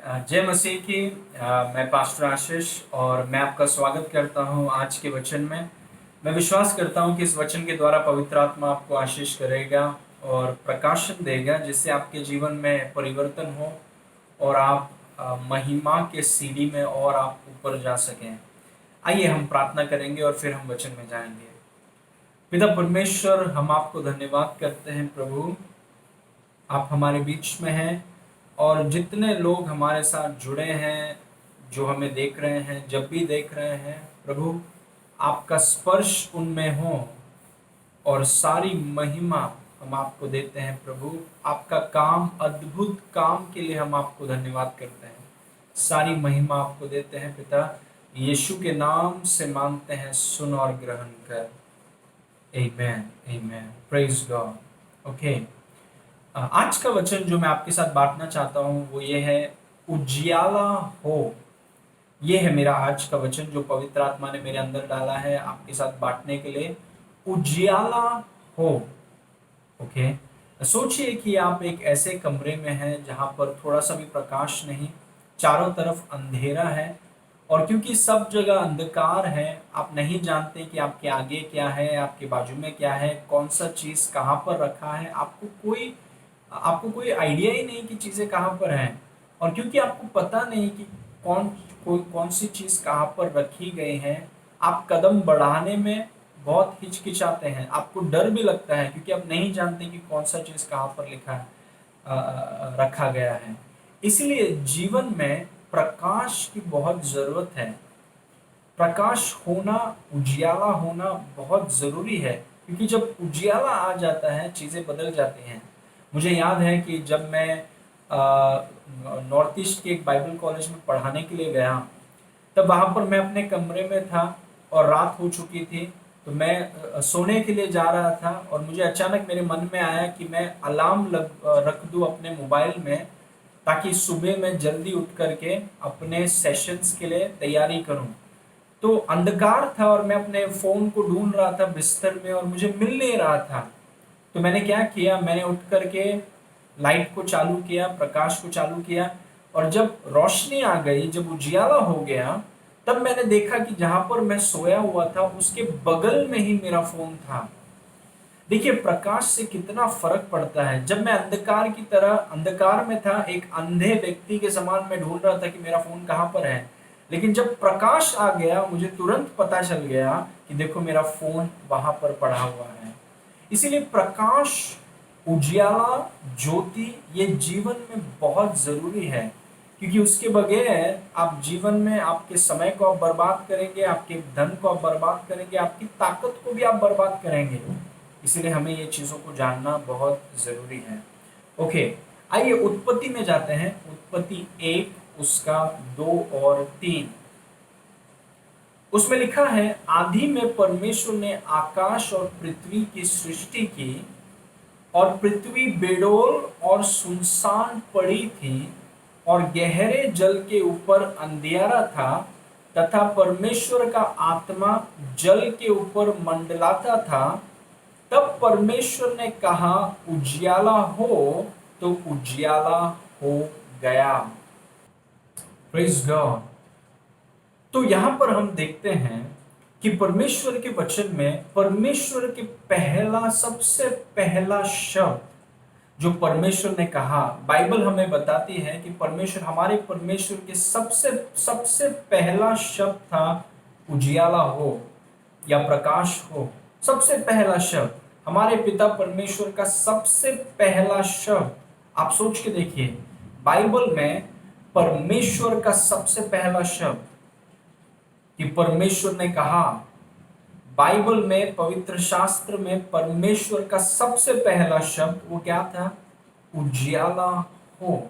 जय मसीह की। मैं पास्टर आशीष और मैं आपका स्वागत करता हूं आज के वचन में। मैं विश्वास करता हूं कि इस वचन के द्वारा पवित्र आत्मा आपको आशीष करेगा और प्रकाशन देगा, जिससे आपके जीवन में परिवर्तन हो और आप महिमा के सीढ़ी में और आप ऊपर जा सकें। आइए हम प्रार्थना करेंगे और फिर हम वचन में जाएंगे। पिता परमेश्वर, हम आपको धन्यवाद करते हैं प्रभु, आप हमारे बीच में हैं और जितने लोग हमारे साथ जुड़े हैं, जो हमें देख रहे हैं, जब भी देख रहे हैं प्रभु, आपका स्पर्श उनमें हो और सारी महिमा हम आपको देते हैं प्रभु। आपका काम, अद्भुत काम के लिए हम आपको धन्यवाद करते हैं। सारी महिमा आपको देते हैं पिता, यीशु के नाम से मांगते हैं, सुन और ग्रहण कर। आमेन, आमेन, प्रेज गॉड। ओके, आज का वचन जो मैं आपके साथ बांटना चाहता हूँ वो ये है, उजियाला हो। ये है मेरा आज का वचन जो पवित्र आत्मा ने मेरे अंदर डाला है आपके साथ बांटने के लिए। उजियाला हो। ओके, सोचिए कि आप एक ऐसे कमरे में हैं जहां पर थोड़ा सा भी प्रकाश नहीं, चारों तरफ अंधेरा है और क्योंकि सब जगह अंधकार है, आप नहीं जानते कि आपके आगे क्या है, आपके बाजू में क्या है, कौन सा चीज कहाँ पर रखा है। आपको कोई आइडिया ही नहीं कि चीजें कहाँ पर हैं। और क्योंकि आपको पता नहीं कि कौन सी चीज कहाँ पर रखी गई है, आप कदम बढ़ाने में बहुत हिचकिचाते हैं। आपको डर भी लगता है क्योंकि आप नहीं जानते कि कौन सा चीज कहाँ पर लिखा है, रखा गया है। इसलिए जीवन में प्रकाश की बहुत जरूरत है। प्रकाश होना, उजियाला होना बहुत जरूरी है, क्योंकि जब उजियाला आ जाता है चीजें बदल जाती हैं। मुझे याद है कि जब मैं नॉर्थ ईस्ट के एक बाइबल कॉलेज में पढ़ाने के लिए गया, तब वहां पर मैं अपने कमरे में था और रात हो चुकी थी। तो मैं सोने के लिए जा रहा था और मुझे अचानक मेरे मन में आया कि मैं अलार्म रख दूं अपने मोबाइल में, ताकि सुबह मैं जल्दी उठ करके अपने सेशंस के लिए तैयारी करूं। तो अंधकार था और मैं अपने फोन को ढूंढ रहा था बिस्तर में और मुझे मिल नहीं रहा था। तो मैंने क्या किया, मैंने उठ करके लाइट को चालू किया, प्रकाश को चालू किया और जब रोशनी आ गई, जब उजियाला हो गया, तब मैंने देखा कि जहां पर मैं सोया हुआ था उसके बगल में ही मेरा फोन था। देखिए प्रकाश से कितना फर्क पड़ता है। जब मैं अंधकार की तरह अंधकार में था, एक अंधे व्यक्ति के समान मैं ढूंढ रहा था कि मेरा फोन कहाँ पर है, लेकिन जब प्रकाश आ गया मुझे तुरंत पता चल गया कि देखो मेरा फोन वहां पर पड़ा हुआ है। इसीलिए प्रकाश, उजियाला, ज्योति ये जीवन में बहुत जरूरी है, क्योंकि उसके बगैर आप जीवन में आपके समय को आप बर्बाद करेंगे, आपके धन को आप बर्बाद करेंगे, आपकी ताकत को भी आप बर्बाद करेंगे। इसलिए हमें ये चीजों को जानना बहुत जरूरी है। ओके, आइए उत्पत्ति में जाते हैं। उत्पत्ति 1 उसका 2 और 3, उसमें लिखा है, आदि में परमेश्वर ने आकाश और पृथ्वी की सृष्टि की और पृथ्वी बेडोल और सुनसान पड़ी थी और गहरे जल के ऊपर अंधियारा था तथा परमेश्वर का आत्मा जल के ऊपर मंडलाता था। तब परमेश्वर ने कहा, उजियाला हो, तो उजियाला हो गया। Praise God. तो यहां पर हम देखते हैं कि परमेश्वर के वचन में परमेश्वर के सबसे पहला शब्द जो परमेश्वर ने कहा, बाइबल हमें बताती है कि हमारे परमेश्वर के सबसे सबसे पहला शब्द था, उजियाला हो या प्रकाश हो। सबसे पहला शब्द हमारे पिता परमेश्वर का सबसे पहला शब्द। आप सोच के देखिए, बाइबल में परमेश्वर का सबसे पहला शब्द कि परमेश्वर ने कहा। बाइबल में, पवित्र शास्त्र में परमेश्वर का सबसे पहला शब्द वो क्या था? उजियाला हो।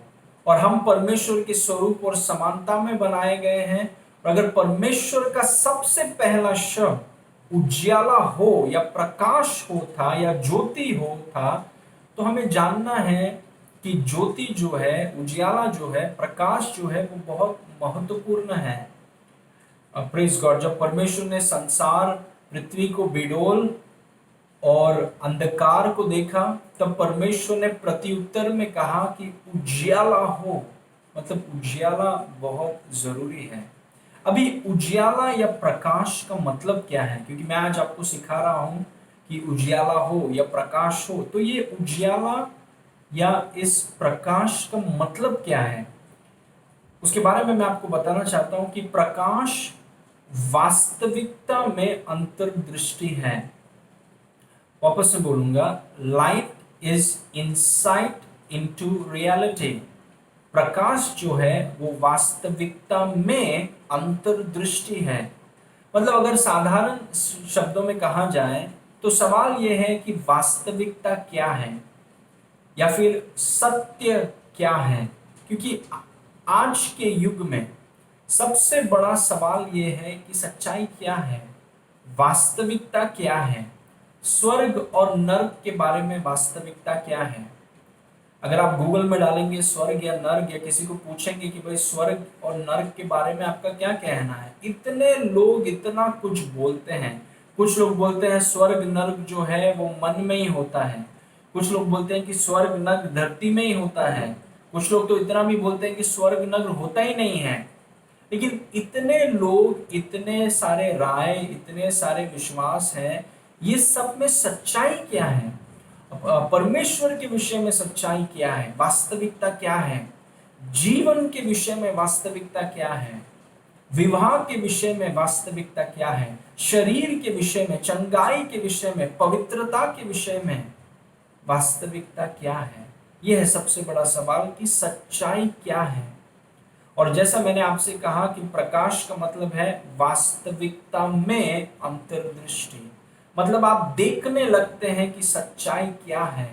और हम परमेश्वर के स्वरूप और समानता में बनाए गए हैं। अगर परमेश्वर का सबसे पहला शब्द उजियाला हो या प्रकाश हो था या ज्योति हो था, तो हमें जानना है कि ज्योति जो है, उजियाला जो है, प्रकाश जो है, वो बहुत महत्वपूर्ण है। Praise God. जब परमेश्वर ने संसार, पृथ्वी को बिडोल और अंधकार को देखा, तब परमेश्वर ने प्रत्युत्तर में कहा कि उजियाला हो। मतलब उजियाला बहुत जरूरी है। अभी उजियाला या प्रकाश का मतलब क्या है, क्योंकि मैं आज आपको सिखा रहा हूं कि उजियाला हो या प्रकाश हो, तो ये उजियाला या इस प्रकाश का मतलब क्या है उसके बारे में मैं आपको बताना चाहता हूं कि प्रकाश वास्तविकता में अंतर्दृष्टि है। वापस से बोलूंगा, light is insight into reality. प्रकाश जो है वो वास्तविकता में अंतर्दृष्टि है। मतलब अगर साधारण शब्दों में कहा जाए तो सवाल यह है कि वास्तविकता क्या है या फिर सत्य क्या है। क्योंकि आज के युग में सबसे बड़ा सवाल यह है कि सच्चाई क्या है, वास्तविकता क्या है, स्वर्ग और नर्क के बारे में वास्तविकता क्या है। अगर आप गूगल में डालेंगे स्वर्ग या नर्क, या किसी को पूछेंगे कि भाई स्वर्ग और नर्क के बारे में आपका क्या कहना है, इतने लोग इतना कुछ बोलते हैं। कुछ लोग बोलते हैं स्वर्ग नर्क जो है वो मन में ही होता है। कुछ लोग बोलते हैं कि स्वर्ग नर्क धरती में ही होता है। कुछ लोग तो इतना भी बोलते हैं कि स्वर्ग नर्क होता ही नहीं है। लेकिन इतने लोग, इतने सारे राय, इतने सारे विश्वास हैं, ये सब में सच्चाई क्या है? परमेश्वर के विषय में सच्चाई क्या है, वास्तविकता क्या है? जीवन के विषय में वास्तविकता क्या है? विवाह के विषय में वास्तविकता क्या है? शरीर के विषय में, चंगाई के विषय में, पवित्रता के विषय में वास्तविकता क्या है? यह है सबसे बड़ा सवाल कि सच्चाई क्या है। और जैसा मैंने आपसे कहा कि प्रकाश का मतलब है वास्तविकता में अंतर्दृष्टि। मतलब आप देखने लगते हैं कि सच्चाई क्या है।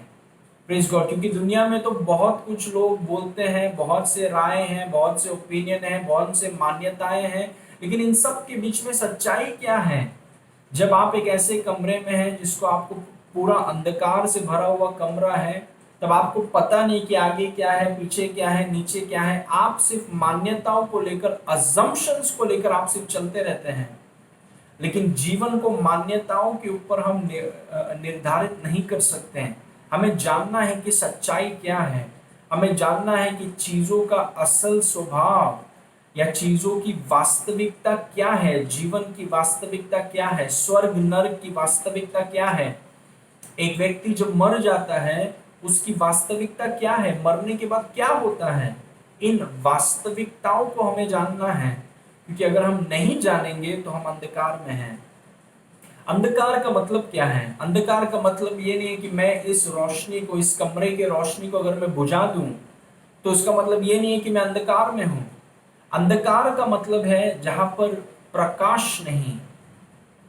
Praise God. क्योंकि दुनिया में तो बहुत कुछ लोग बोलते हैं, बहुत से राय हैं, बहुत से ओपिनियन हैं, बहुत से मान्यताएं हैं, लेकिन इन सब के बीच में सच्चाई क्या है? जब आप एक ऐसे कमरे में हैं जिसको आपको पूरा अंधकार से भरा हुआ कमरा है, तब आपको पता नहीं कि आगे क्या है, पीछे क्या है, नीचे क्या है। आप सिर्फ मान्यताओं को लेकर, अजम्पशंस को लेकर आप सिर्फ चलते रहते हैं। लेकिन जीवन को मान्यताओं के ऊपर हम निर्धारित नहीं कर सकते हैं। हमें जानना है कि सच्चाई क्या है। हमें जानना है कि चीजों का असल स्वभाव या चीजों की वास्तविकता क्या है, जीवन की वास्तविकता क्या है, स्वर्ग नर्क की वास्तविकता क्या है। एक व्यक्ति जब मर जाता है उसकी वास्तविकता क्या है, मरने के बाद क्या होता है। इन वास्तविकताओं को हमें जानना है, क्योंकि अगर हम नहीं जानेंगे तो हम अंधकार में हैं। अंधकार का मतलब क्या है? अंधकार का मतलब ये नहीं है कि मैं इस रोशनी को, इस कमरे के रोशनी को अगर मैं बुझा दूं तो उसका मतलब ये नहीं है कि मैं अंधकार में हूं। अंधकार का मतलब है जहां पर प्रकाश नहीं।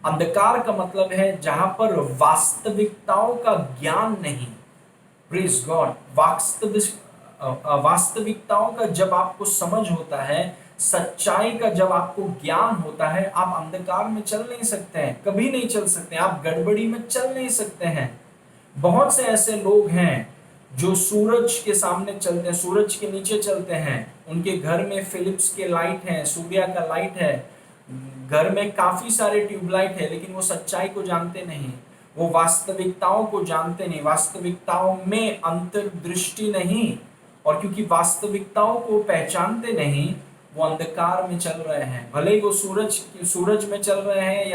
अंधकार का मतलब है जहां पर वास्तविकताओं का ज्ञान नहीं। Praise God. वास्तविकताओं का जब आपको समझ होता है, सच्चाई का जब आपको ज्ञान होता है, आप अंधकार में चल नहीं सकते हैं, कभी नहीं चल सकते, आप गड़बड़ी में चल नहीं सकते हैं। बहुत से ऐसे लोग हैं जो सूरज के सामने चलते हैं, सूरज के नीचे चलते हैं। उनके घर में फिलिप्स के लाइट है, सूर्या का लाइट है, घर में काफी सारे ट्यूबलाइट है, लेकिन वो सच्चाई को जानते नहीं, वो वास्तविकताओं को जानते नहीं, वास्तविकताओं में अंतर्दृष्टि नहीं। और क्योंकि वास्तविकताओं को पहचानते नहीं, वो अंधकार में चल रहे हैं। भले ही वो सूरज में चल रहे हैं,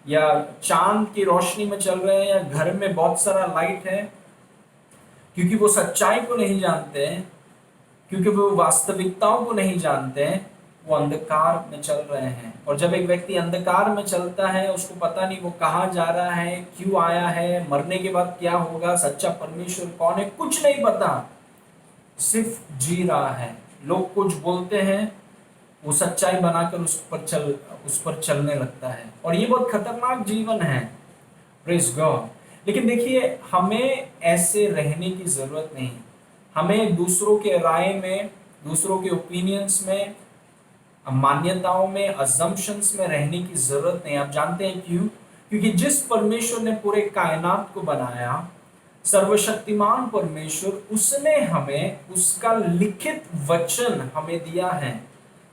या चांद की रोशनी में चल रहे हैं, या घर में बहुत सारा लाइट है, क्योंकि वो सच्चाई को नहीं जानते हैं, क्योंकि वो वास्तविकताओं को नहीं जानते हैं, वो अंधकार में चल रहे हैं। और जब एक व्यक्ति अंधकार में चलता है, उसको पता नहीं वो कहाँ जा रहा है, क्यों आया है, मरने के बाद क्या होगा, सच्चा परमेश्वर कौन है, कुछ नहीं पता, सिर्फ जी रहा है। लोग कुछ बोलते हैं, वो सच्चाई बनाकर उस पर चलने लगता है, और ये बहुत खतरनाक जीवन है। Praise God. लेकिन देखिए, हमें ऐसे रहने की जरूरत नहीं। हमें दूसरों के राय में, दूसरों के ओपिनियंस में, मान्यताओं में, अजम्पशंस में रहने की जरूरत नहीं। आप जानते हैं क्यों? क्योंकि जिस परमेश्वर ने पूरे कायनात को बनाया, सर्वशक्तिमान परमेश्वर, उसने हमें उसका लिखित वचन हमें दिया है,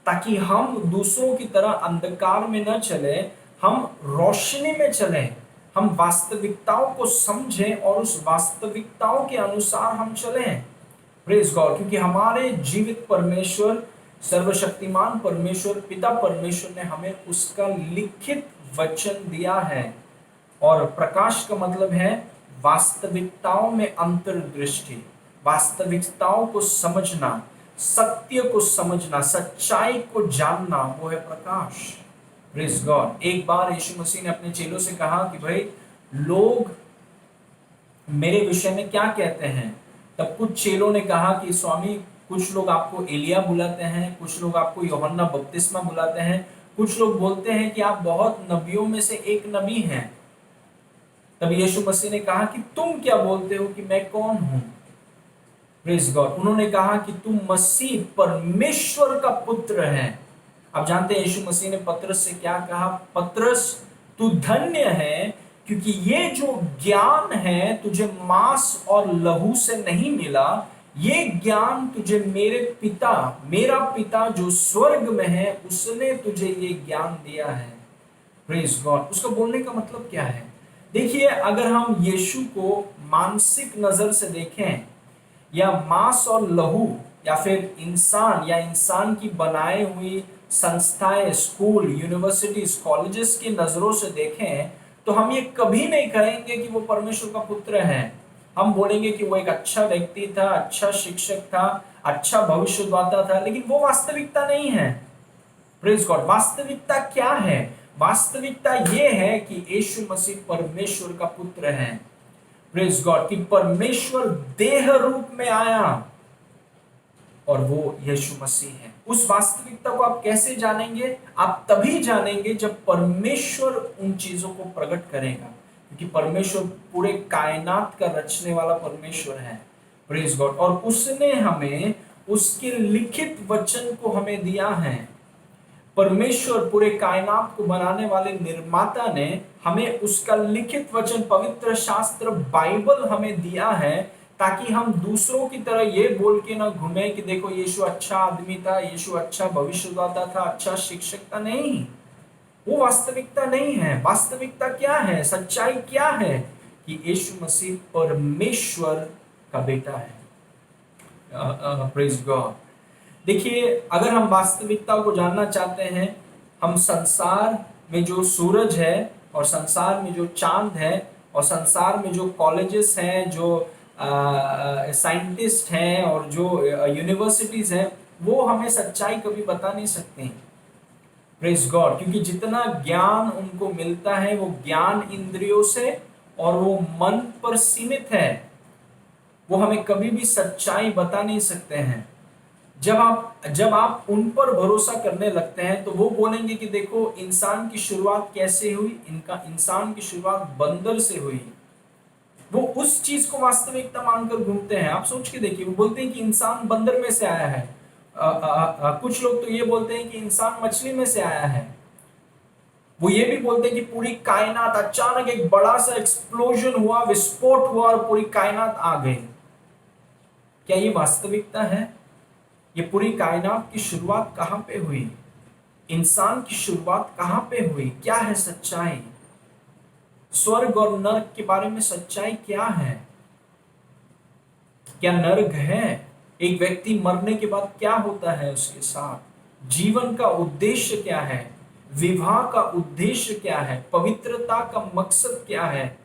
ताकि हम दूसरों की तरह अंधकार में न चले, हम रोशनी में चलें, हम वास्तविकताओं को समझें और उस वास्तविकताओं के अनुसार हम चलें। प्रेज गॉड, क्योंकि हमारे जीवित परमेश्वर, सर्वशक्तिमान परमेश्वर, पिता परमेश्वर ने हमें उसका लिखित वचन दिया है। और प्रकाश का मतलब है वास्तविकताओं में अंतर्दृष्टि, वास्तविकताओं को समझना, सत्य को समझना, सच्चाई को जानना, वो है प्रकाश। Praise God. एक बार यीशु मसीह ने अपने चेलों से कहा कि भाई लोग मेरे विषय में क्या कहते हैं। तब कुछ चेलों ने कहा कि स्वामी, कुछ लोग आपको एलिया बुलाते हैं, कुछ लोग आपको यूहन्ना बपतिस्मा बुलाते हैं, कुछ लोग बोलते हैं कि आप बहुत नबियों में से एक नबी हैं। तब यीशु मसीह ने कहा कि तुम क्या बोलते हो कि मैं कौन हूं। Praise God. उन्होंने कहा कि तुम मसीह परमेश्वर का पुत्र है। आप जानते हैं यीशु मसीह ने पतरस से क्या कहा? पतरस, तू धन्य है, क्योंकि ये जो ज्ञान है तुझे मांस और लहू से नहीं मिला, ये ज्ञान तुझे मेरा पिता जो स्वर्ग में है उसने तुझे ये ज्ञान दिया है। Praise God. उसका बोलने का मतलब क्या है? देखिए, अगर हम यीशु को मानसिक नजर से देखें, या मांस और लहू, या फिर इंसान या इंसान की बनाई हुई संस्थाएं, स्कूल, यूनिवर्सिटीज, कॉलेजेस की नजरों से देखें, तो हम ये कभी नहीं कहेंगे कि वो परमेश्वर का पुत्र है। हम बोलेंगे कि वो एक अच्छा व्यक्ति था, अच्छा शिक्षक था, अच्छा भविष्यद्वक्ता था, लेकिन वो वास्तविकता नहीं है। Praise God. वास्तविकता क्या है? वास्तविकता ये है कि यीशु मसीह परमेश्वर का पुत्र है। Praise God. कि परमेश्वर देह रूप में आया और वो यीशु मसीह है। उस वास्तविकता को आप कैसे जानेंगे? आप तभी जानेंगे जब परमेश्वर उन चीजों को प्रकट करेगा, क्योंकि परमेश्वर पूरे कायनात का रचने वाला परमेश्वर है। Praise God. और उसने हमें उसके लिखित वचन को हमें दिया है। परमेश्वर, पूरे कायनात को बनाने वाले निर्माता ने हमें उसका लिखित वचन, पवित्र शास्त्र बाइबल हमें दिया है, ताकि हम दूसरों की तरह ये बोल के ना घूमे कि देखो यीशु अच्छा आदमी था, यीशु अच्छा भविष्यद्वक्ता था, अच्छा शिक्षक था। नहीं, वो वास्तविकता नहीं है। वास्तविकता क्या है? सच्चाई क्या है? कि यीशु मसीह परमेश्वर का बेटा है। Praise God. देखिए, अगर हम वास्तविकता को जानना चाहते हैं, हम संसार में जो सूरज है, और संसार में जो चांद है, और संसार में जो कॉलेजेस हैं, जो साइंटिस्ट हैं, और जो यूनिवर्सिटीज हैं, वो हमें सच्चाई कभी बता नहीं सकते हैं। Praise God. क्योंकि जितना ज्ञान उनको मिलता है वो ज्ञान इंद्रियों से और वो मन पर सीमित है। वो हमें कभी भी सच्चाई बता नहीं सकते हैं। जब आप उन पर भरोसा करने लगते हैं तो वो बोलेंगे कि देखो इंसान की शुरुआत कैसे हुई, इंसान की शुरुआत बंदर से हुई। वो उस चीज को वास्तविकता मानकर घूमते हैं। आप सोच के देखिए, वो बोलते हैं कि इंसान बंदर में से आया है। कुछ लोग तो ये बोलते हैं कि इंसान मछली में से आया है। वो ये भी बोलते हैं कि पूरी कायनात, अचानक एक बड़ा सा एक्सप्लोजन हुआ, विस्फोट हुआ और पूरी कायनात आ गई। क्या ये वास्तविकता है? ये पूरी कायनात की शुरुआत कहां पे हुई? इंसान की शुरुआत कहां पे हुई? क्या है सच्चाई? स्वर्ग और नरक के बारे में सच्चाई क्या है? क्या नरक है? एक व्यक्ति मरने के बाद क्या होता है उसके साथ? जीवन का उद्देश्य क्या है? विवाह का उद्देश्य क्या है? पवित्रता का मकसद क्या है?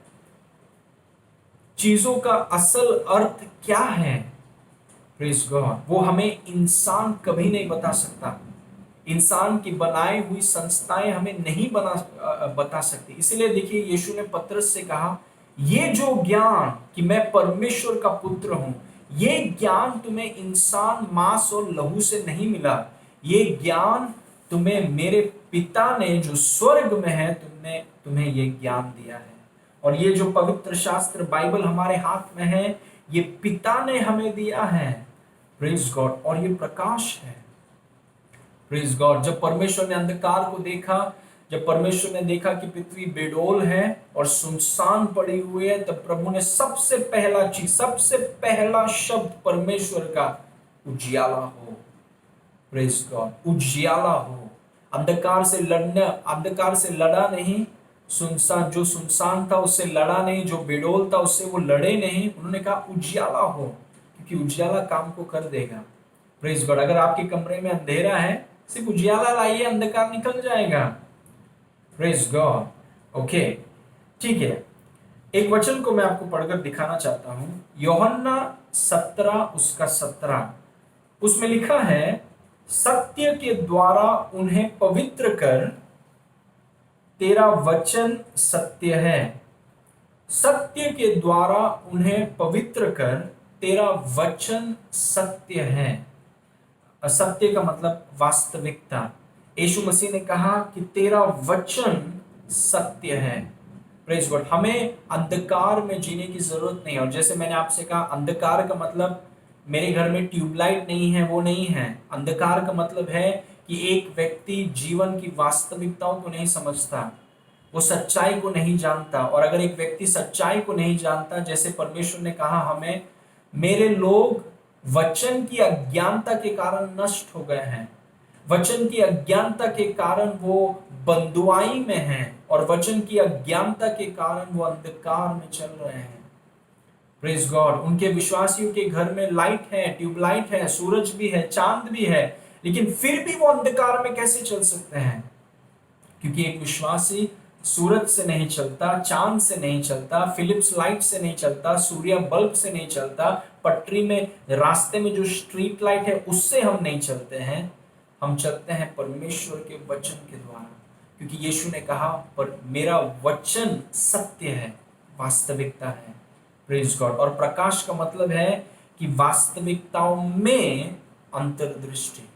चीजों का असल अर्थ क्या है? Praise God. वो हमें इंसान कभी नहीं बता सकता। इंसान की बनाई हुई संस्थाएं हमें नहीं बता सकती। इसलिए देखिए, यीशु ने पतरस से कहा, ये जो ज्ञान कि मैं परमेश्वर का पुत्र हूं, ये ज्ञान तुम्हें इंसान, मांस और लहू से नहीं मिला। ये ज्ञान तुम्हें मेरे पिता ने जो स्वर्ग में है तुम्हें ये ज्ञान दिया है। और ये जो पवित्र शास्त्र बाइबल हमारे हाथ में है, ये पिता ने हमें दिया है। Praise God. और ये प्रकाश है। Praise God. जब परमेश्वर ने अंधकार को देखा, जब परमेश्वर ने देखा कि पृथ्वी बेडोल है और सुनसान पड़ी हुई है, तब प्रभु ने सबसे पहला शब्द परमेश्वर का, उजियाला हो। Praise God. उजियाला हो। अंधकार से लड़ा नहीं, सुनसान था उससे लड़ा नहीं, जो बेडोल था उससे वो लड़े नहीं। उन्होंने कहा उजियाला हो, क्योंकि उजियाला काम को कर देगा। Praise God. अगर आपके कमरे में अंधेरा है, सिर्फ उजियाला लाइए, अंधकार निकल जाएगा। Praise God. ओके, ठीक है। एक वचन को मैं आपको पढ़कर दिखाना चाहता हूं, यूहन्ना 17 उसका 17। उसमें लिखा है, सत्य के द्वारा उन्हें पवित्र कर, तेरा वचन सत्य है। सत्य के द्वारा उन्हें पवित्र कर, तेरा वचन सत्य है। असत्य का मतलब वास्तविकता। यीशु मसीह ने कहा कि तेरा वचन सत्य है। Praise God. हमें अंधकार में जीने की जरूरत नहीं है। और जैसे मैंने आपसे कहा, अंधकार का मतलब मेरे घर में ट्यूबलाइट नहीं है, वो नहीं है। अंधकार का मतलब है कि एक व्यक्ति जीवन की वास्तविकताओं को नहीं समझता, वो सच्चाई को नहीं जानता। और अगर एक व्यक्ति सच्चाई को नहीं जानता, जैसे परमेश्वर ने कहा हमें, मेरे लोग वचन की अज्ञानता के कारण नष्ट हो गए हैं। वचन की अज्ञानता के कारण वो बंधुआई में हैं, और वचन की अज्ञानता के कारण वो अंधकार में चल रहे हैं। Praise God. उनके विश्वासियों के घर में लाइट है, ट्यूबलाइट है, सूरज भी है, चांद भी है, लेकिन फिर भी वो अंधकार में कैसे चल सकते हैं? क्योंकि एक विश्वासी सूरज से नहीं चलता, चांद से नहीं चलता, फिलिप्स लाइट से नहीं चलता, सूर्य बल्ब से नहीं चलता, पटरी में रास्ते में जो स्ट्रीट लाइट है उससे हम नहीं चलते हैं। हम चलते हैं परमेश्वर के वचन के द्वारा, क्योंकि यीशु ने कहा, पर मेरा वचन सत्य है, वास्तविकता है। Praise God. और प्रकाश का मतलब है कि वास्तविकताओं में अंतर्दृष्टि।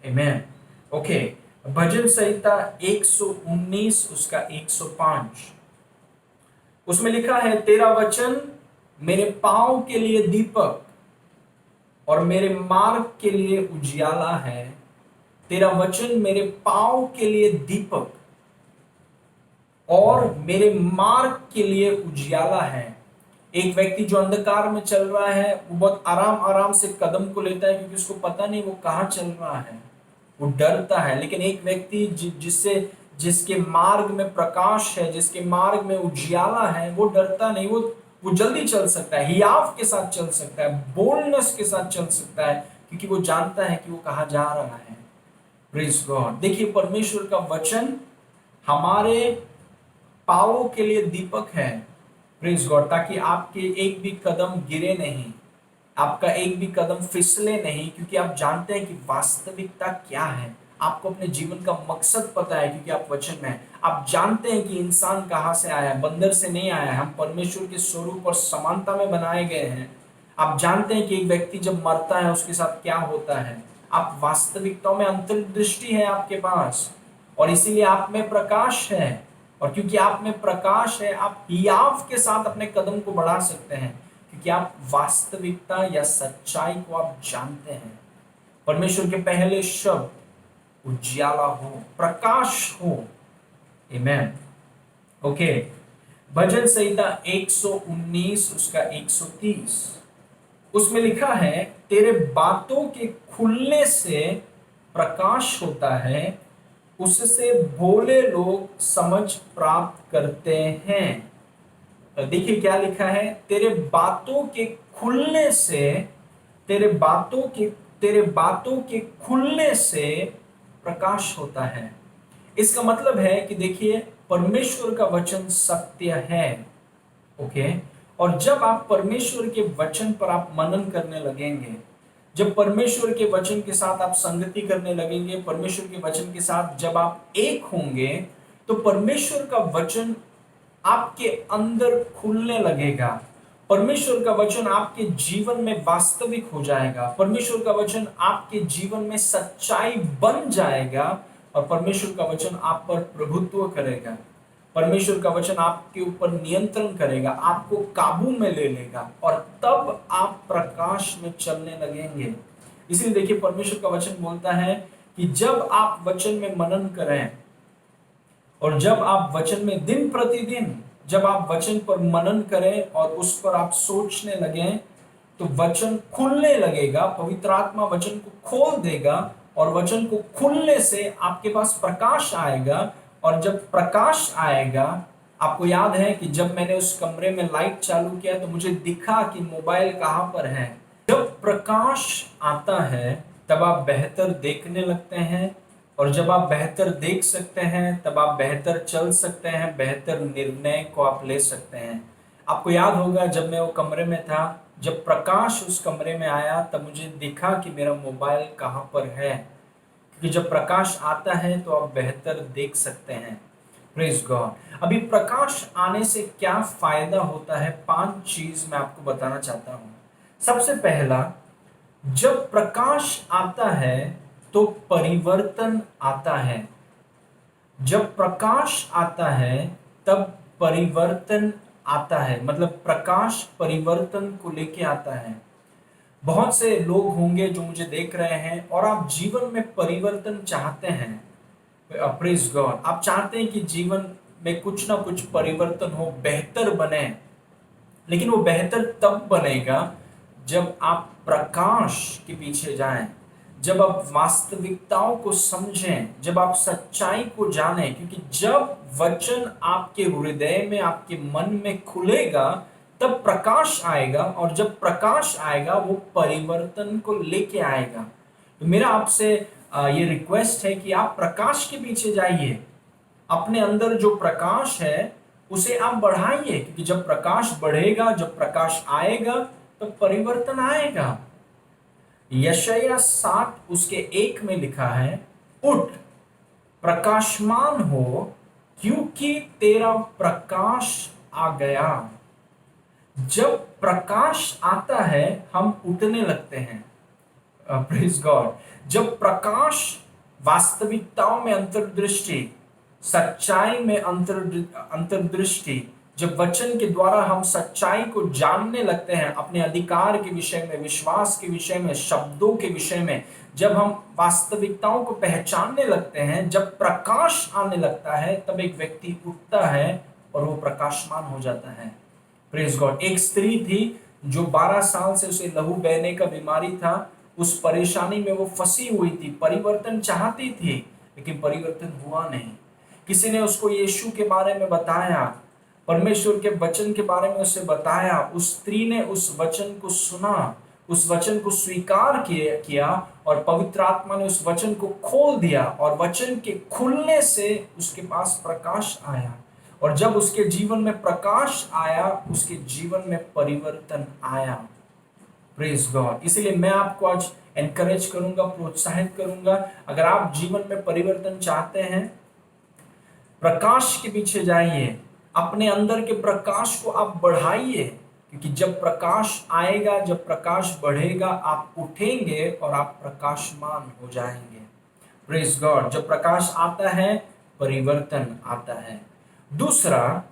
आमेन। ओके, भजन संहिता 119 उसका 105, उसमें लिखा है, तेरा वचन मेरे पांव के लिए दीपक और मेरे मार्ग के लिए उजियाला है। तेरा वचन मेरे पांव के लिए दीपक और मेरे मार्ग के लिए उजियाला है। एक व्यक्ति जो अंधकार में चल रहा है, वो बहुत आराम आराम से कदम को लेता है, क्योंकि उसको पता नहीं वो कहाँ चल रहा है, वो डरता है। लेकिन एक व्यक्ति जिसके मार्ग में प्रकाश है, जिसके मार्ग में उजियाला है, वो डरता नहीं, वो जल्दी चल सकता है, हियाव के साथ चल सकता है, बोल्डनेस के साथ चल सकता है, क्योंकि वो जानता है कि वो कहाँ जा रहा है। Praise God. देखिए, परमेश्वर का वचन हमारे पांवों के लिए दीपक है। Praise God. ताकि आपके एक भी कदम गिरे नहीं, आपका एक भी कदम फिसले नहीं, क्योंकि आप जानते हैं कि वास्तविकता क्या है। आपको अपने जीवन का मकसद पता है, क्योंकि आप वचन में हैं। आप जानते हैं कि इंसान कहाँ से आया है, बंदर से नहीं आया है। हम परमेश्वर के स्वरूप और समानता में बनाए गए हैं। आप जानते हैं कि एक व्यक्ति जब मरता है उसके साथ क्या होता है। आप वास्तविकताओं में अंतर्दृष्टि है आपके पास, और इसीलिए आप में प्रकाश है। और क्योंकि आप में प्रकाश है, आप हियाव के साथ अपने कदम को बढ़ा सकते हैं, क्योंकि आप वास्तविकता या सच्चाई को आप जानते हैं। परमेश्वर के पहले शब्द उजियाला हो, प्रकाश हो। आमेन। ओके, भजन संहिता 119 उसका 130, उसमें लिखा है, तेरे बातों के खुलने से प्रकाश होता है, उससे भोले लोग समझ प्राप्त करते हैं। देखिए क्या लिखा है, तेरे बातों के खुलने से, तेरे बातों के खुलने से प्रकाश होता है। इसका मतलब है कि देखिए, परमेश्वर का वचन सत्य है। ओके। और जब आप परमेश्वर के वचन पर आप मनन करने लगेंगे, जब परमेश्वर के वचन के साथ आप संगति करने लगेंगे, परमेश्वर के वचन के साथ जब आप एक होंगे, तो परमेश्वर का वचन आपके अंदर खुलने लगेगा। परमेश्वर का वचन आपके जीवन में वास्तविक हो जाएगा। परमेश्वर का वचन आपके जीवन में सच्चाई बन जाएगा, और परमेश्वर का वचन आप पर प्रभुत्व करेगा। परमेश्वर का वचन आपके ऊपर नियंत्रण करेगा, आपको काबू में ले लेगा, और तब आप प्रकाश में चलने लगेंगे। इसलिए देखिए, परमेश्वर का वचन बोलता है कि जब आप वचन में मनन करें, और जब आप वचन में दिन प्रतिदिन जब आप वचन पर मनन करें और उस पर आप सोचने लगें, तो वचन खुलने लगेगा। पवित्र आत्मा वचन को खोल देगा, और वचन को खुलने से आपके पास प्रकाश आएगा। और जब प्रकाश आएगा, आपको याद है कि जब मैंने उस कमरे में लाइट चालू किया तो मुझे दिखा कि मोबाइल कहाँ पर है, जब प्रकाश आता है तब आप बेहतर देखने लगते हैं, और जब आप बेहतर देख सकते हैं तब आप बेहतर चल सकते हैं, बेहतर निर्णय को आप ले सकते हैं। आपको याद होगा जब मैं वो कमरे में था, जब प्रकाश उस कमरे में आया तब मुझे दिखा कि मेरा मोबाइल कहाँ पर है, क्योंकि जब प्रकाश आता है तो आप बेहतर देख सकते हैं। Praise God. अभी प्रकाश आने से क्या फायदा होता है, 5 चीज मैं आपको बताना चाहता हूं। सबसे पहला, जब प्रकाश आता है तो परिवर्तन आता है। जब प्रकाश आता है तब परिवर्तन आता है, मतलब प्रकाश परिवर्तन को लेके आता है। बहुत से लोग होंगे जो मुझे देख रहे हैं और आप जीवन में परिवर्तन चाहते हैं। प्रेज गॉड, आप चाहते हैं कि जीवन में कुछ ना कुछ परिवर्तन हो, बेहतर बने। लेकिन वो बेहतर तब बनेगा जब आप प्रकाश के पीछे जाएं, जब आप वास्तविकताओं को समझें, जब आप सच्चाई को जानें। क्योंकि जब वचन आपके हृदय में, आपके मन में खुलेगा तब प्रकाश आएगा, और जब प्रकाश आएगा वो परिवर्तन को लेके आएगा। तो मेरा आपसे ये रिक्वेस्ट है कि आप प्रकाश के पीछे जाइए। अपने अंदर जो प्रकाश है उसे आप बढ़ाइए, क्योंकि जब प्रकाश बढ़ेगा, जब प्रकाश आएगा तो परिवर्तन आएगा। यशायाह 60 उसके 1 में लिखा है, उठ प्रकाशमान हो, क्योंकि तेरा प्रकाश आ गया। जब प्रकाश आता है हम उठने लगते हैं। Praise God. जब प्रकाश, वास्तविकताओं में अंतर्दृष्टि, सच्चाई में अंतर्दृष्टि, जब वचन के द्वारा हम सच्चाई को जानने लगते हैं, अपने अधिकार के विषय में, विश्वास के विषय में, शब्दों के विषय में, जब हम वास्तविकताओं को पहचानने लगते हैं, जब प्रकाश आने लगता है तब एक व्यक्ति उठता है और वो प्रकाशमान हो जाता है। Praise God. एक स्त्री थी जो 12 साल से उसे लहू बहने का बीमारी था। उस परेशानी में वो फंसी हुई थी, परिवर्तन चाहती थी लेकिन परिवर्तन हुआ नहीं। किसी ने उसको यीशु के बारे में बताया, परमेश्वर के वचन के बारे में उसे बताया। उस स्त्री ने उस वचन को सुना, उस वचन को स्वीकार किया, और पवित्र आत्मा ने उस वचन को खोल दिया, और वचन के खुलने से उसके पास प्रकाश आया। और जब उसके जीवन में प्रकाश आया, उसके जीवन में परिवर्तन आया। Praise God. इसलिए मैं आपको आज एनकरेज करूंगा, प्रोत्साहित करूंगा, अगर आप जीवन में परिवर्तन चाहते हैं, प्रकाश के पीछे जाइए, अपने अंदर के प्रकाश को आप बढ़ाइए। क्योंकि जब प्रकाश आएगा, जब प्रकाश बढ़ेगा, आप उठेंगे और आप प्रकाशमान हो जाएंगे। Praise God. जब प्रकाश आता है परिवर्तन आता है। दूसरा,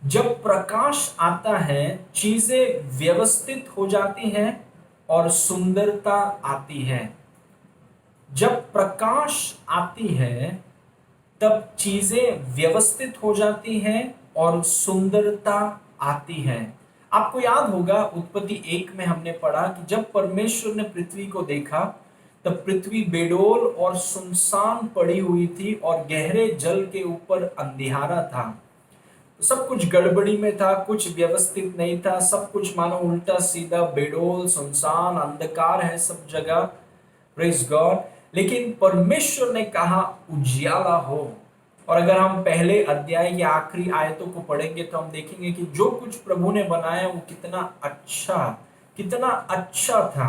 जब प्रकाश आता है चीजें व्यवस्थित हो जाती हैं और सुंदरता आती है। जब प्रकाश आती है तब चीजें व्यवस्थित हो जाती हैं और सुंदरता आती है। आपको याद होगा उत्पत्ति 1 में हमने पढ़ा कि जब परमेश्वर ने पृथ्वी को देखा तब पृथ्वी बेडोल और सुनसान पड़ी हुई थी और गहरे जल के ऊपर अंधियारा था। सब कुछ गड़बड़ी में था, कुछ व्यवस्थित नहीं था, सब कुछ मानो उल्टा सीधा, बेडोल, सुनसान, अंधकार है सब जगह। Praise God. लेकिन परमेश्वर ने कहा उजियाला हो। और अगर हम पहले अध्याय की आखिरी आयतों को पढ़ेंगे तो हम देखेंगे कि जो कुछ प्रभु ने बनाया वो कितना अच्छा था।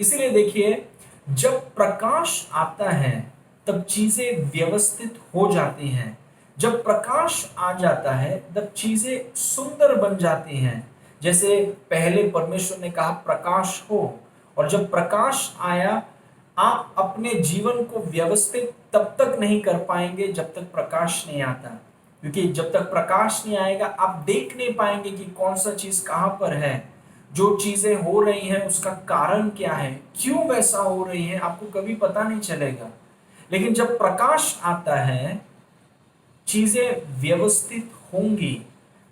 इसीलिए देखिए, जब प्रकाश आता है तब चीजें व्यवस्थित हो जाती हैं। जब प्रकाश आ जाता है तब चीजें सुंदर बन जाती हैं। जैसे पहले परमेश्वर ने कहा प्रकाश हो, और जब प्रकाश आया, आप अपने जीवन को व्यवस्थित तब तक नहीं कर पाएंगे जब तक प्रकाश नहीं आता। क्योंकि जब तक प्रकाश नहीं आएगा आप देख नहीं पाएंगे कि कौन सा चीज कहां पर है, जो चीजें हो रही हैं उसका कारण क्या है, क्यों वैसा हो रही है, आपको कभी पता नहीं चलेगा। लेकिन जब प्रकाश आता है चीजें व्यवस्थित होंगी,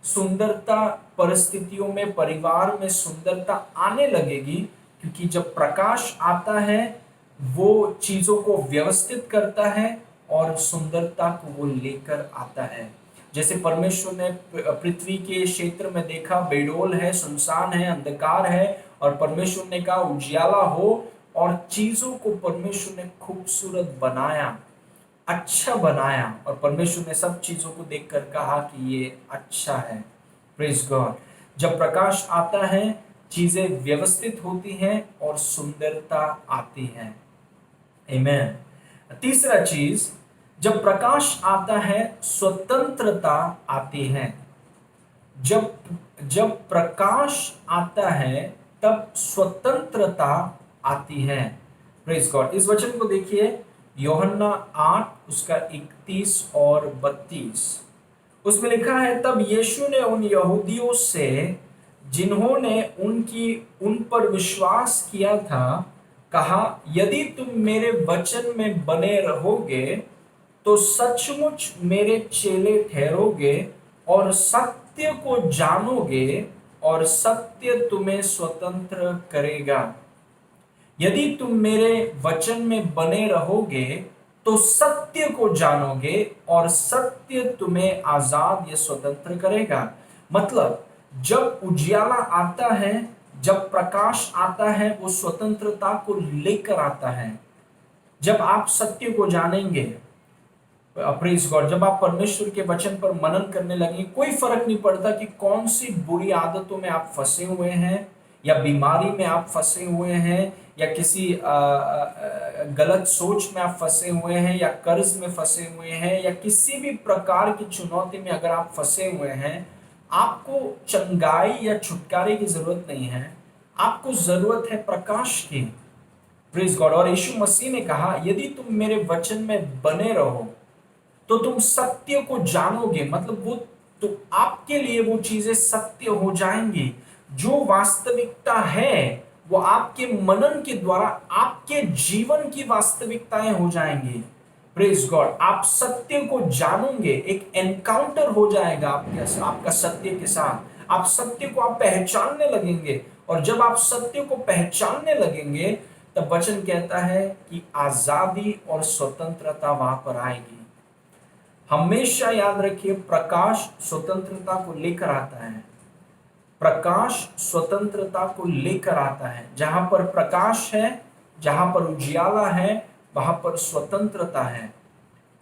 सुंदरता, परिस्थितियों में, परिवार में सुंदरता आने लगेगी। क्योंकि जब प्रकाश आता है वो चीजों को व्यवस्थित करता है और सुंदरता को वो लेकर आता है। जैसे परमेश्वर ने पृथ्वी के क्षेत्र में देखा, बेडोल है, सुनसान है, अंधकार है, और परमेश्वर ने कहा उजियाला हो, और चीजों को परमेश्वर ने खूबसूरत बनाया, अच्छा बनाया, और परमेश्वर ने सब चीजों को देखकर कहा कि ये अच्छा है। Praise God. जब प्रकाश आता है चीजें व्यवस्थित होती हैं और सुंदरता आती है। आमीन। तीसरा चीज, जब प्रकाश आता है स्वतंत्रता आती है। जब जब प्रकाश आता है तब स्वतंत्रता आती है। Praise God. इस वचन को देखिए, यूहन्ना 8 उसका 31 और 32। उसमें लिखा है, तब यीशु ने उन यहूदियों से जिन्होंने उन पर विश्वास किया था कहा, यदि तुम मेरे वचन में बने रहोगे तो सचमुच मेरे चेले ठहरोगे और सत्य को जानोगे और सत्य तुम्हें स्वतंत्र करेगा। यदि तुम मेरे वचन में बने रहोगे तो सत्य को जानोगे और सत्य तुम्हें आजाद या स्वतंत्र करेगा। मतलब जब उजियाला आता है, जब प्रकाश आता है, वो स्वतंत्रता को लेकर आता है। जब आप सत्य को जानेंगे, प्रेज गॉड, जब आप परमेश्वर के वचन पर मनन करने लगेंगे, कोई फर्क नहीं पड़ता कि कौन सी बुरी आदतों में आप फंसे हुए हैं, या बीमारी में आप फंसे हुए हैं, या किसी गलत सोच में आप फंसे हुए हैं, या कर्ज में फंसे हुए हैं, या किसी भी प्रकार की चुनौती में अगर आप फंसे हुए हैं, आपको चंगाई या छुटकारे की जरूरत नहीं है, आपको जरूरत है प्रकाश की। Praise God. और यीशु मसीह ने कहा, यदि तुम मेरे वचन में बने रहो तो तुम सत्य को जानोगे। मतलब वो तो आपके लिए वो चीजें सत्य हो जाएंगी। जो वास्तविकता है वो आपके मनन के द्वारा आपके जीवन की वास्तविकताएं हो जाएंगी। Praise God. आप सत्य को जानोगे, एक एनकाउंटर हो जाएगा आपका सत्य के साथ। आप सत्य को आप पहचानने लगेंगे, और जब आप सत्य को पहचानने लगेंगे तब वचन कहता है कि आजादी और स्वतंत्रता वहां पर आएगी। हमेशा याद रखिए, प्रकाश स्वतंत्रता को लेकर आता है। प्रकाश स्वतंत्रता को लेकर आता है। जहां पर प्रकाश है, जहां पर उजियाला है, वहां पर स्वतंत्रता है।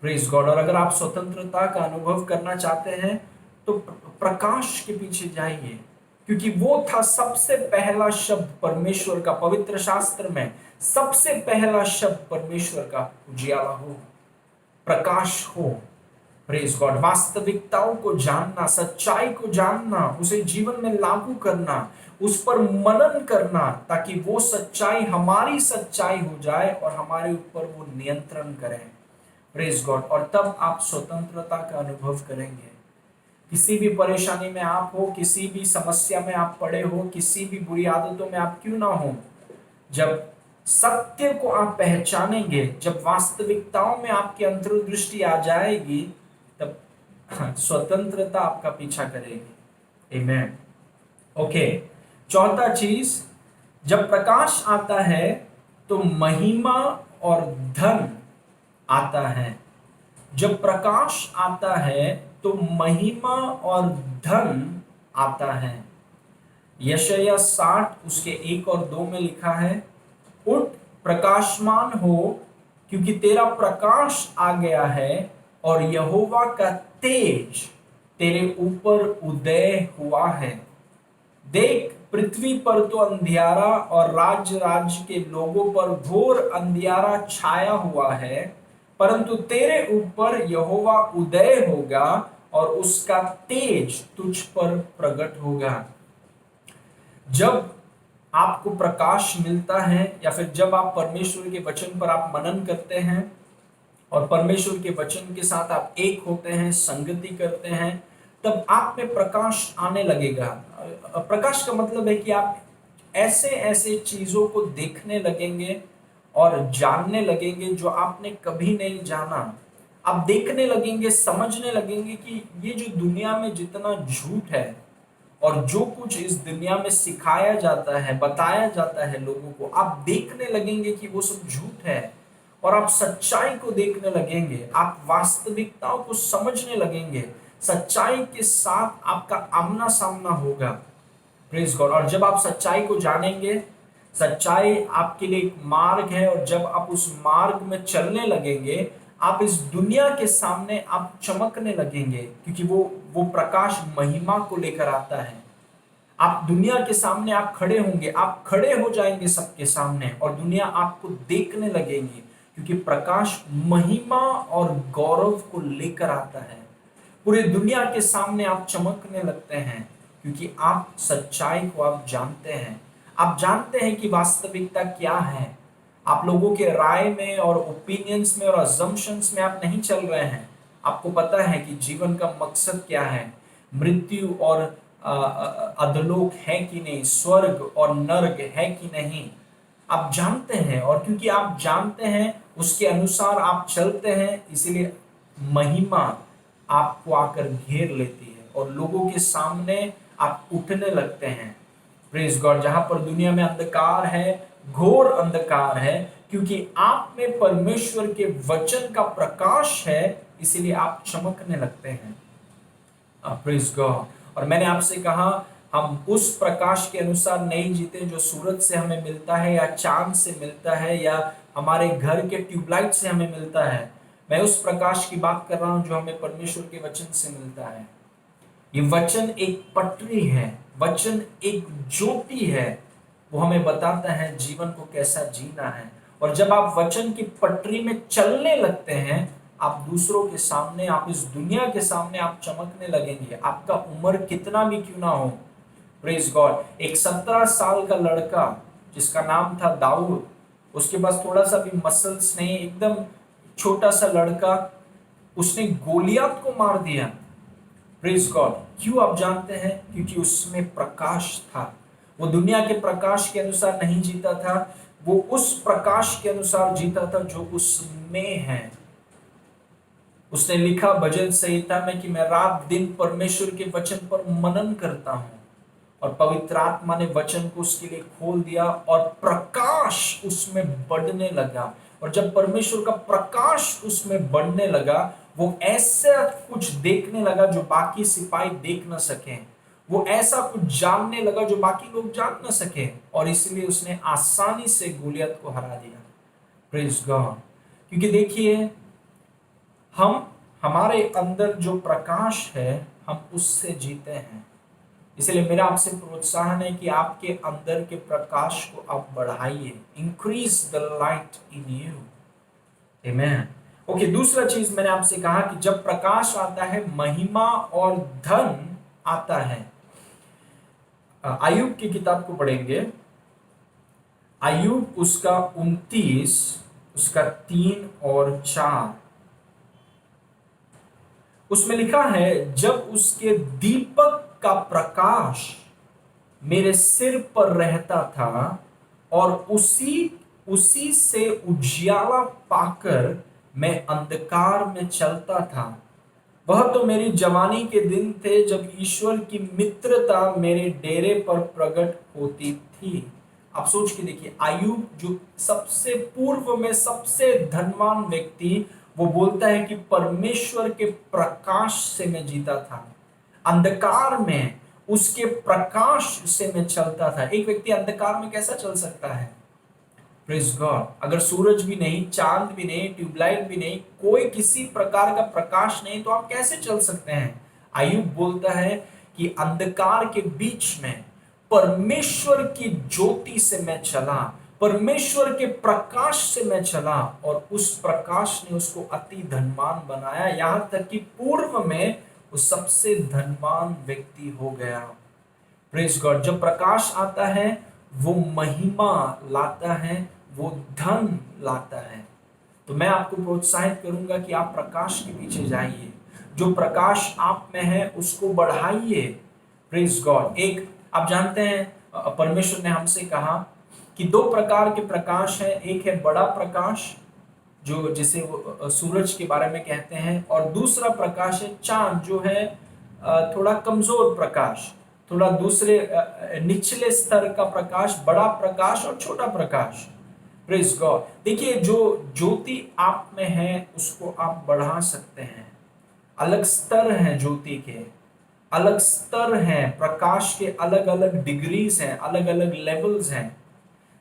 Praise God. और अगर आप स्वतंत्रता का अनुभव करना चाहते हैं तो प्रकाश के पीछे जाइए, क्योंकि वो था सबसे पहला शब्द परमेश्वर का। पवित्र शास्त्र में सबसे पहला शब्द परमेश्वर का उजियाला हो, प्रकाश हो। Praise God. वास्तविकताओं को जानना, सच्चाई को जानना, उसे जीवन में लागू करना, उस पर मनन करना, ताकि वो सच्चाई हमारी सच्चाई हो जाए और हमारे ऊपर वो नियंत्रण करे। Praise God. और तब आप स्वतंत्रता का अनुभव करेंगे। किसी भी परेशानी में आप हो, किसी भी समस्या में आप पड़े हो, किसी भी बुरी आदतों में आप क्यों ना हो, जब सत्य को आप पहचानेंगे, जब वास्तविकताओं में आपकी अंतर्दृष्टि आ जाएगी, तब स्वतंत्रता आपका पीछा करेगी। आमीन। ओके। चौथा चीज, जब प्रकाश आता है तो महिमा और धन आता है। जब प्रकाश आता है तो महिमा और धन आता है। यशायाह 60 उसके 1 और 2 में लिखा है, उठ प्रकाशमान हो, क्योंकि तेरा प्रकाश आ गया है और यहोवा का तेज तेरे ऊपर उदय हुआ है। देख, पृथ्वी पर तो अंधियारा और राज्य राज्य के लोगों पर घोर अंधियारा छाया हुआ है, परंतु तेरे ऊपर यहोवा उदय होगा और उसका तेज तुझ पर प्रकट होगा। जब आपको प्रकाश मिलता है, या फिर जब आप परमेश्वर के वचन पर आप मनन करते हैं और परमेश्वर के वचन के साथ आप एक होते हैं, संगति करते हैं, तब आप में प्रकाश आने लगेगा। प्रकाश का मतलब है कि आप ऐसे ऐसे चीजों को देखने लगेंगे और जानने लगेंगे जो आपने कभी नहीं जाना। आप देखने लगेंगे, समझने लगेंगे कि ये जो दुनिया में जितना झूठ है और जो कुछ इस दुनिया में सिखाया जाता है, बताया जाता है लोगों को, आप देखने लगेंगे कि वो सब झूठ है, और आप सच्चाई को देखने लगेंगे, आप वास्तविकताओं को समझने लगेंगे। सच्चाई के साथ आपका आमना सामना होगा। Praise God. और जब आप सच्चाई को जानेंगे, सच्चाई आपके लिए एक मार्ग है, और जब आप उस मार्ग में चलने लगेंगे, आप इस दुनिया के सामने आप चमकने लगेंगे, क्योंकि वो प्रकाश महिमा को लेकर आता है। आप दुनिया के सामने आप खड़े होंगे, आप खड़े हो जाएंगे सबके सामने, और दुनिया आपको देखने लगेंगी, क्योंकि प्रकाश महिमा और गौरव को लेकर आता है। पूरी दुनिया के सामने आप चमकने लगते हैं, क्योंकि आप सच्चाई को आप जानते हैं। आप जानते हैं कि वास्तविकता क्या है। आप लोगों के राय में और ओपिनियंस में और अजम्पशंस में आप नहीं चल रहे हैं। आपको पता है कि जीवन का मकसद क्या है, मृत्यु और अधोलोक है कि नहीं, स्वर्ग और नर्क है कि नहीं, आप जानते हैं। और क्योंकि आप जानते हैं, उसके अनुसार आप चलते हैं, इसीलिए महिमा आपको आकर घेर लेती है और लोगों के सामने आप उठने लगते हैं। Praise God. जहां पर दुनिया में अंधकार है, घोर अंधकार है, क्योंकि आप में परमेश्वर के वचन का प्रकाश है, इसीलिए आप चमकने लगते हैं। Praise God. और मैंने आपसे कहा, हम उस प्रकाश के अनुसार नहीं जीते जो सूरज से हमें मिलता है, या चांद से मिलता है, या हमारे घर के ट्यूबलाइट से हमें मिलता है। मैं उस प्रकाश की बात कर रहा हूं जो हमें परमेश्वर के वचन से मिलता है। ये वचन एक पटरी है, वचन एक ज्योति है। वो हमें बताता है जीवन को कैसा जीना है। और जब आप वचन की पटरी में चलने लगते हैं, आप दूसरों के सामने, आप इस दुनिया के सामने आप चमकने लगेंगे, आपका उम्र कितना भी क्यों ना हो। Praise God. एक 17 साल का लड़का जिसका नाम था दाऊद, उसके पास थोड़ा सा भी मसल्स नहीं, एकदम छोटा सा लड़का, उसने गोलियत को मार दिया। Praise God. क्यों आप जानते हैं? क्योंकि उसमें प्रकाश था। वो दुनिया के प्रकाश के अनुसार नहीं जीता था, वो उस प्रकाश के अनुसार जीता था जो उसमें है। उसने लिखा भजन संहिता में कि मैं रात दिन परमेश्वर के वचन पर मनन करता हूं, और पवित्र आत्मा ने वचन को उसके लिए खोल दिया और प्रकाश उसमें बढ़ने लगा। और जब परमेश्वर का प्रकाश उसमें बढ़ने लगा, वो ऐसा कुछ देखने लगा जो बाकी सिपाही देख न सके, वो ऐसा कुछ जानने लगा जो बाकी लोग जान न सके, और इसलिए उसने आसानी से गोलियत को हरा दिया। Praise God. क्योंकि देखिए, हम हमारे अंदर जो प्रकाश है, हम उससे जीते हैं। इसलिए मेरा आपसे प्रोत्साहन है कि आपके अंदर के प्रकाश को आप बढ़ाइए। Increase the light in you. Amen. Okay, दूसरा चीज मैंने आपसे कहा कि जब प्रकाश आता है, महिमा और धन आता है। अय्यूब की किताब को पढ़ेंगे, अय्यूब उसका 29, उसका 3 और 4। उसमें लिखा है, जब उसके दीपक का प्रकाश मेरे सिर पर रहता था और उसी से उजियाला पाकर मैं अंधकार में चलता था। वह तो मेरी जवानी के दिन थे जब ईश्वर की मित्रता मेरे डेरे पर प्रकट होती थी। आप सोच के देखिए, अय्यूब जो सबसे पूर्व में सबसे धनवान व्यक्ति, वो बोलता है कि परमेश्वर के प्रकाश से मैं जीता था, अंधकार में उसके प्रकाश से मैं चलता था। एक व्यक्ति अंधकार में कैसा चल सकता है? Praise God. अगर सूरज भी नहीं, चांद भी नहीं, ट्यूबलाइट भी नहीं, कोई किसी प्रकार का प्रकाश नहीं, तो आप कैसे चल सकते हैं? अय्यूब बोलता है कि अंधकार के बीच में परमेश्वर की ज्योति से मैं चला, परमेश्वर के प्रकाश से मैं चला, और उस प्रकाश ने उसको अति धनवान बनाया, यहां तक कि पूर्व में वो सबसे धनवान व्यक्ति हो गया। Praise God. जब प्रकाश आता है, वो महिमा लाता है, वो धन लाता है। तो मैं आपको प्रोत्साहित करूंगा कि आप प्रकाश के पीछे जाइए, जो प्रकाश आप में है उसको बढ़ाइए। Praise God. एक आप जानते हैं, परमेश्वर ने हमसे कहा कि 2 प्रकार के प्रकाश है। एक है बड़ा प्रकाश, जो जिसे वो सूरज के बारे में कहते हैं, और दूसरा प्रकाश है चांद, जो है थोड़ा कमजोर प्रकाश, थोड़ा दूसरे निचले स्तर का प्रकाश, बड़ा प्रकाश और छोटा प्रकाश। Praise God. देखिए, जो ज्योति आप में है उसको आप बढ़ा सकते हैं। अलग स्तर हैं ज्योति के। अलग स्तर हैं, प्रकाश के अलग अलग डिग्रीज हैं, अलग अलग लेवल्स हैं।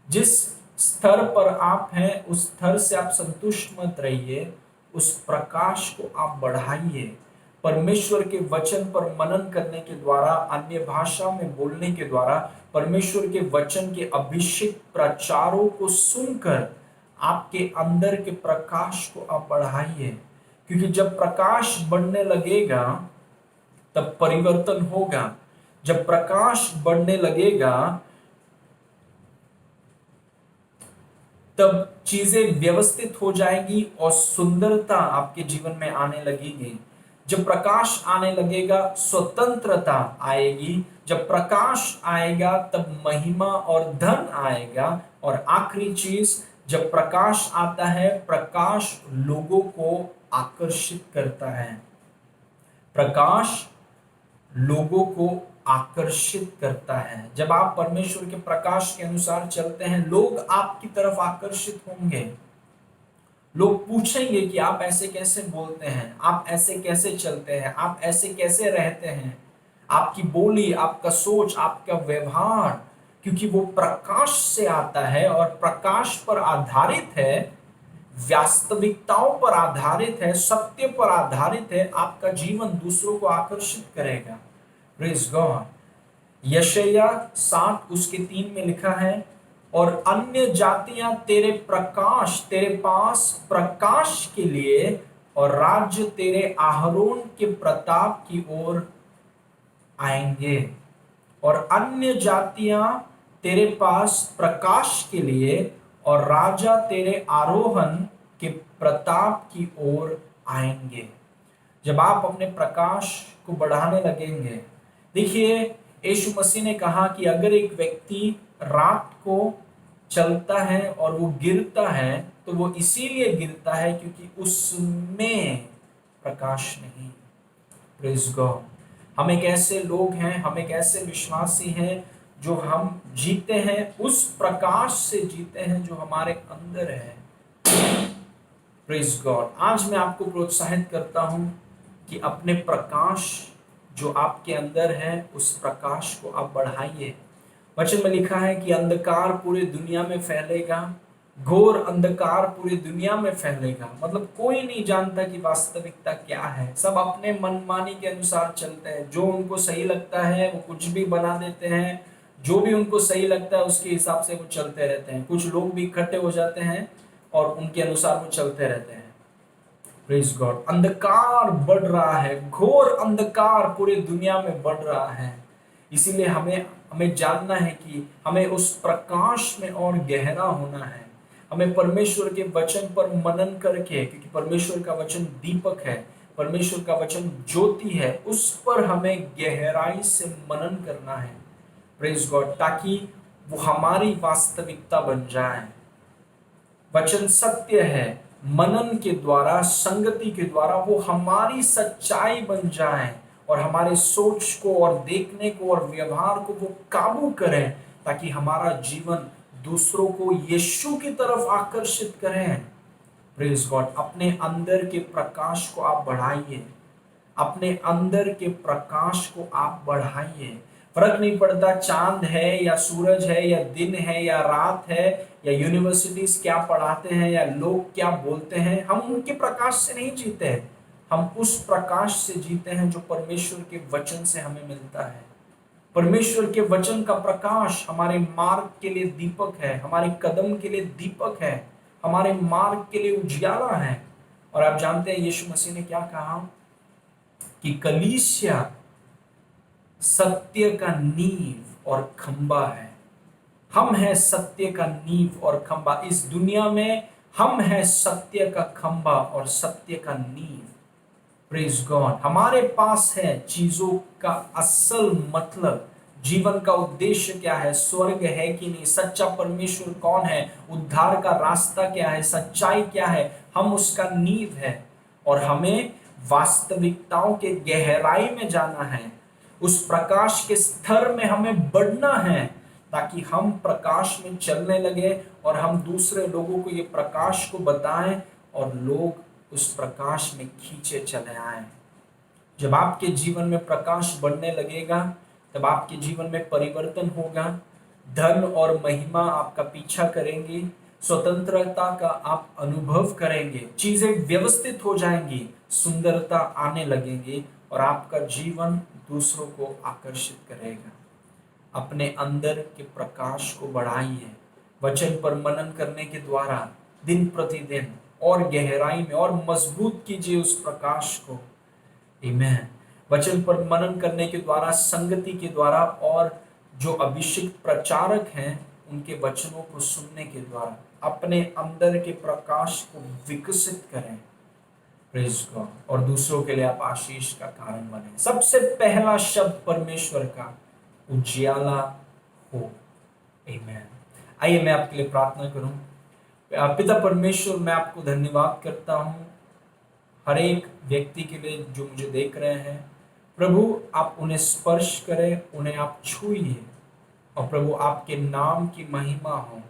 जिस स्तर पर आप हैं उस स्तर से आप संतुष्ट मत रहिए, उस प्रकाश को आप बढ़ाइए। परमेश्वर के वचन पर मनन करने के द्वारा, अन्य भाषा में बोलने के द्वारा, परमेश्वर के वचन के अभिषेक प्रचारों को सुनकर आपके अंदर के प्रकाश को आप बढ़ाइए। क्योंकि जब प्रकाश बढ़ने लगेगा तब परिवर्तन होगा। जब प्रकाश बढ़ने लगेगा तब चीजें व्यवस्थित हो जाएंगी और सुंदरता आपके जीवन में आने लगेगी। जब प्रकाश आने लगेगा स्वतंत्रता आएगी। जब प्रकाश आएगा तब महिमा और धन आएगा। और आखिरी चीज, जब प्रकाश आता है, प्रकाश लोगों को आकर्षित करता है। प्रकाश लोगों को आकर्षित करता है। जब आप परमेश्वर के प्रकाश के अनुसार चलते हैं, लोग आपकी तरफ आकर्षित होंगे। लोग पूछेंगे कि आप ऐसे कैसे बोलते हैं, आप ऐसे कैसे चलते हैं, आप ऐसे कैसे रहते हैं। आपकी बोली, आपका सोच, आपका व्यवहार, क्योंकि वो प्रकाश से आता है और प्रकाश पर आधारित है, वास्तविकताओं पर आधारित है, सत्य पर आधारित है। आपका जीवन दूसरों को आकर्षित करेगा। Praise God. यशायाह 60 उसके 3 में लिखा है, और अन्य जातियां तेरे प्रकाश, तेरे पास प्रकाश के लिए, और राज्य तेरे आहरोन के प्रताप की ओर आएंगे। और अन्य जातियां तेरे पास प्रकाश के लिए और राजा तेरे आरोहण के प्रताप की ओर आएंगे। जब आप अपने प्रकाश को बढ़ाने लगेंगे, देखिए यीशु मसीह ने कहा कि अगर एक व्यक्ति रात को चलता है और वो गिरता है तो वो इसीलिए गिरता है क्योंकि उसमें प्रकाश नहीं। Praise God. हम एक ऐसे लोग हैं, हम एक ऐसे विश्वासी हैं जो हम जीते हैं उस प्रकाश से जीते हैं जो हमारे अंदर है। Praise God. आज मैं आपको प्रोत्साहित करता हूं कि अपने प्रकाश जो आपके अंदर है उस प्रकाश को आप बढ़ाइए। वचन में लिखा है कि अंधकार पूरी दुनिया में फैलेगा, घोर अंधकार पूरी दुनिया में फैलेगा। मतलब कोई नहीं जानता कि वास्तविकता क्या है। सब अपने मनमानी के अनुसार चलते हैं। जो उनको सही लगता है वो कुछ भी बना देते हैं। जो भी उनको सही लगता है उसके हिसाब से वो चलते रहते हैं। कुछ लोग भी इकट्ठे हो जाते हैं और उनके अनुसार वो चलते रहते हैं। Praise God. अंधकार बढ़ रहा है, घोर अंधकार पूरी दुनिया में बढ़ रहा है। इसीलिए हमें जानना है कि हमें उस प्रकाश में और गहरा होना है। हमें परमेश्वर के वचन पर मनन करके, क्योंकि परमेश्वर का वचन दीपक है, परमेश्वर का वचन ज्योति है, उस पर हमें गहराई से मनन करना है। Praise God. ताकि वो हमारी वास्तविकता बन जाए। वचन सत्य है। मनन के द्वारा, संगति के द्वारा वो हमारी सच्चाई बन जाए और हमारे सोच को और देखने को और व्यवहार को वो काबू करें, ताकि हमारा जीवन दूसरों को यीशु की तरफ आकर्षित करें। Praise God. अपने अंदर के प्रकाश को आप बढ़ाइए। अपने अंदर के प्रकाश को आप बढ़ाइए। फर्क नहीं पड़ता चांद है या सूरज है या दिन है या रात है या यूनिवर्सिटीज क्या पढ़ाते हैं या लोग क्या बोलते हैं, हम उनके प्रकाश से नहीं जीते हैं। हम उस प्रकाश से जीते हैं जो परमेश्वर के वचन से हमें मिलता है। परमेश्वर के वचन का प्रकाश हमारे मार्ग के लिए दीपक है, हमारे कदम के लिए दीपक है, हमारे मार्ग के लिए उजियाला है। और आप जानते हैं यीशु मसीह ने क्या कहा कि कलीसिया सत्य का नींव और खंबा है। हम हैं सत्य का नींव और खंबा। इस दुनिया में हम हैं सत्य का खंबा और सत्य का नींव। Praise God. हमारे पास है चीजों का असल मतलब, जीवन का उद्देश्य क्या है, स्वर्ग है कि नहीं, सच्चा परमेश्वर कौन है, उद्धार का रास्ता क्या है, सच्चाई क्या है, हम उसका नींव है। और हमें वास्तविकताओं के गहराई में जाना है, उस प्रकाश के स्तर में हमें बढ़ना है, ताकि हम प्रकाश में चलने लगे और हम दूसरे लोगों को ये प्रकाश को बताएं और लोग उस प्रकाश में खींचे चले आए। जब आपके जीवन में प्रकाश बढ़ने लगेगा, तब आपके जीवन में परिवर्तन होगा। धन और महिमा आपका पीछा करेंगी, स्वतंत्रता का आप अनुभव करेंगे, चीजें व्यवस्थित हो जाएंगी, सुंदरता आने लगेगी और आपका जीवन दूसरों को आकर्षित करेगा। अपने अंदर के प्रकाश को बढ़ाइए, वचन पर मनन करने के द्वारा दिन प्रतिदिन और गहराई में और मजबूत कीजिए उस प्रकाश को। आमीन। वचन पर मनन करने के द्वारा, संगति के द्वारा और जो अभिषिक्त प्रचारक हैं उनके वचनों को सुनने के द्वारा अपने अंदर के प्रकाश को विकसित करें। Praise God. और दूसरों के लिए आप आशीष का कारण बने। सबसे पहला शब्द परमेश्वर का उजियाला हो। आमीन। आइए मैं आपके लिए प्रार्थना करूं। पिता परमेश्वर, मैं आपको धन्यवाद करता हूं हर एक व्यक्ति के लिए जो मुझे देख रहे हैं। प्रभु, आप उन्हें स्पर्श करें, उन्हें आप छूइए और प्रभु आपके नाम की महिमा हो।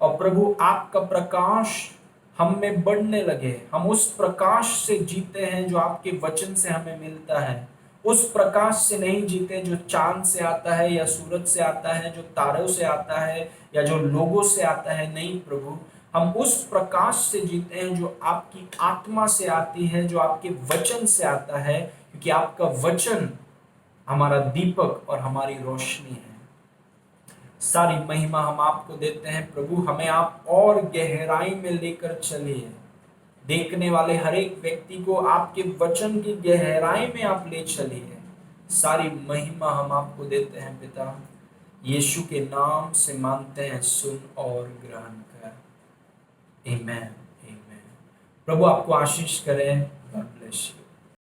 और प्रभु आपका प्रकाश हम में बढ़ने लगे, हम उस प्रकाश से जीते हैं जो आपके वचन से हमें मिलता है। उस प्रकाश से नहीं जीते जो चांद से आता है या सूरज से आता है, जो तारों से आता है या जो लोगों से आता है। नहीं प्रभु, हम उस प्रकाश से जीते हैं जो आपकी आत्मा से आती है, जो आपके वचन से आता है, क्योंकि आपका वचन हमारा दीपक और हमारी रोशनी है। सारी महिमा हम आपको देते हैं प्रभु। हमें आप और गहराई में लेकर चलिए। देखने वाले हर एक व्यक्ति को आपके वचन की गहराई में आप ले चलिए। सारी महिमा हम आपको देते हैं पिता, यीशु के नाम से मांगते हैं, सुन और ग्रहण कर। आमीन। आमीन। प्रभु आपको आशीष करें। God bless you.